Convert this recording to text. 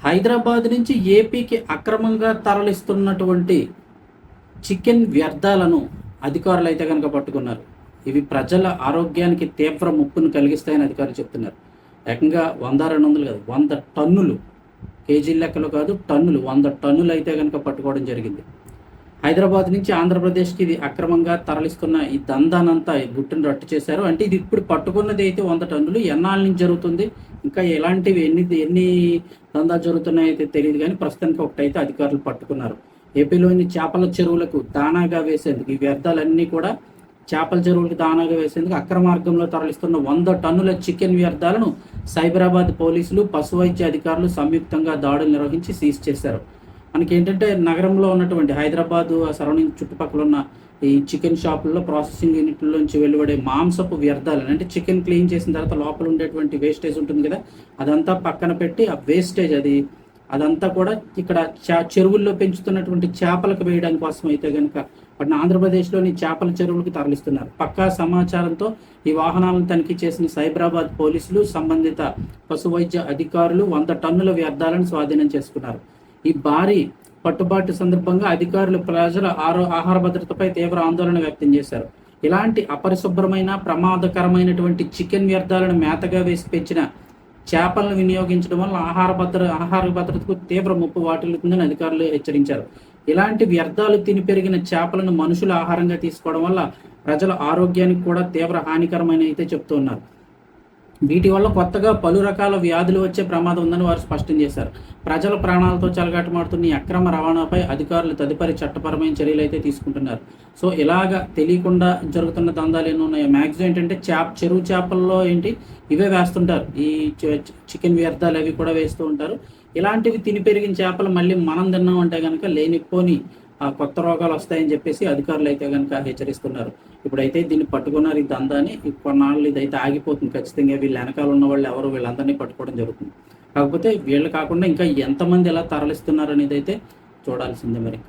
హైదరాబాద్ నుంచి ఏపీకి అక్రమంగా తరలిస్తున్నటువంటి చికెన్ వ్యర్థాలను అధికారులు అయితే కనుక పట్టుకున్నారు. ఇవి ప్రజల ఆరోగ్యానికి తీవ్ర ముప్పును కలిగిస్తాయని అధికారులు చెప్తున్నారు. ఏకంగా 100-200 కాదు, 100 టన్నులు, కేజీల లెక్కలో కాదు, టన్నులు, 100 టన్నులు అయితే కనుక పట్టుకోవడం జరిగింది. హైదరాబాద్ నుంచి ఆంధ్రప్రదేశ్కి ఇది అక్రమంగా తరలిస్తున్న ఈ దందానంతా గుట్టును రట్టు చేశారు. అంటే ఇది ఇప్పుడు పట్టుకున్నది అయితే 100 టన్నులు. ఎన్నాళ్ళ నుంచి జరుగుతుంది, ఇంకా ఎలాంటివి ఎన్ని దందాలు జరుగుతున్నాయో అయితే తెలియదు, కానీ ప్రస్తుతానికి ఒకటైతే అధికారులు పట్టుకున్నారు. ఏపీలోని చేపల చెరువులకు దానాగా వేసేందుకు ఈ వ్యర్థాలన్నీ కూడా చేపల చెరువులకు దానాగా వేసేందుకు అక్రమార్గంలో తరలిస్తున్న 100 టన్నుల చికెన్ వ్యర్థాలను సైబరాబాద్ పోలీసులు, పశు వైద్య అధికారులు సంయుక్తంగా దాడులు నిర్వహించి సీజ్ చేశారు. మనకి ఏంటంటే నగరంలో ఉన్నటువంటి హైదరాబాదు సరౌండింగ్ చుట్టుపక్కల ఉన్న ఈ చికెన్ షాపుల్లో ప్రాసెసింగ్ యూనిట్లోంచి వెలువడే మాంసపు వ్యర్థాలు, అంటే చికెన్ క్లీన్ చేసిన తర్వాత లోపల ఉండేటువంటి వేస్టేజ్ ఉంటుంది కదా, అదంతా పక్కన పెట్టి ఆ వేస్టేజ్ అదంతా కూడా ఇక్కడ చెరువుల్లో పెంచుతున్నటువంటి చేపలకు వేయడం కోసం అయితే కనుక వాటిని ఆంధ్రప్రదేశ్లోని చేపల చెరువులకు తరలిస్తున్నారు. పక్కా సమాచారంతో ఈ వాహనాలను తనిఖీ చేసిన సైబరాబాద్ పోలీసులు, సంబంధిత పశు వైద్య అధికారులు 100 టన్నుల వ్యర్థాలను స్వాధీనం చేసుకున్నారు. ఈ భారీ పట్టుబాటు సందర్భంగా అధికారులు ప్రజల ఆహార భద్రతపై తీవ్ర ఆందోళన వ్యక్తం చేశారు. ఇలాంటి అపరిశుభ్రమైన ప్రమాదకరమైనటువంటి చికెన్ వ్యర్థాలను మేతగా వేసి పెంచిన చేపలను వినియోగించడం వల్ల ఆహార భద్రతకు తీవ్ర ముప్పు వాటిల్లుతుందని అధికారులు హెచ్చరించారు. ఇలాంటి వ్యర్థాలు తిని పెరిగిన చేపలను మనుషుల ఆహారంగా తీసుకోవడం వల్ల ప్రజల ఆరోగ్యానికి కూడా తీవ్ర హానికరమైన అయితే చెప్తున్నారు. వీటి వల్ల కొత్తగా పలు రకాల వ్యాధులు వచ్చే ప్రమాదం ఉందని వారు స్పష్టం చేశారు. ప్రజల ప్రాణాలతో చెలగాటమాడుతున్న ఈ అక్రమ రవాణాపై అధికారులు తదుపరి చట్టపరమైన చర్యలు అయితే తీసుకుంటున్నారు. సో ఇలాగా తెలియకుండా జరుగుతున్న దందాలు ఎన్ని ఉన్నాయో, మ్యాక్సిమం ఏంటంటే చెరువు చేపల్లో ఇవే వేస్తుంటారు, ఈ చికెన్ వ్యర్థాలు అవి కూడా వేస్తూ ఉంటారు. ఇలాంటివి తిని పెరిగిన చేపలు మళ్ళీ మనం తిన్నామంటే కనుక లేనిపోని కొత్త రోగాలు వస్తాయని చెప్పేసి అధికారులు అయితే కనుక హెచ్చరిస్తున్నారు. ఇప్పుడైతే దీన్ని పట్టుకున్నారు, ఈ దందాన్ని. కొన్నాళ్ళు ఇదైతే ఆగిపోతుంది ఖచ్చితంగా. వీళ్ళ వెనకాల ఉన్న వాళ్ళు ఎవరు, వీళ్ళందరినీ పట్టుకోవడం జరుగుతుంది. కాకపోతే వీళ్ళు కాకుండా ఇంకా ఎంతమంది ఎలా తరలిస్తున్నారు అనేది అయితే చూడాల్సిందే మరి.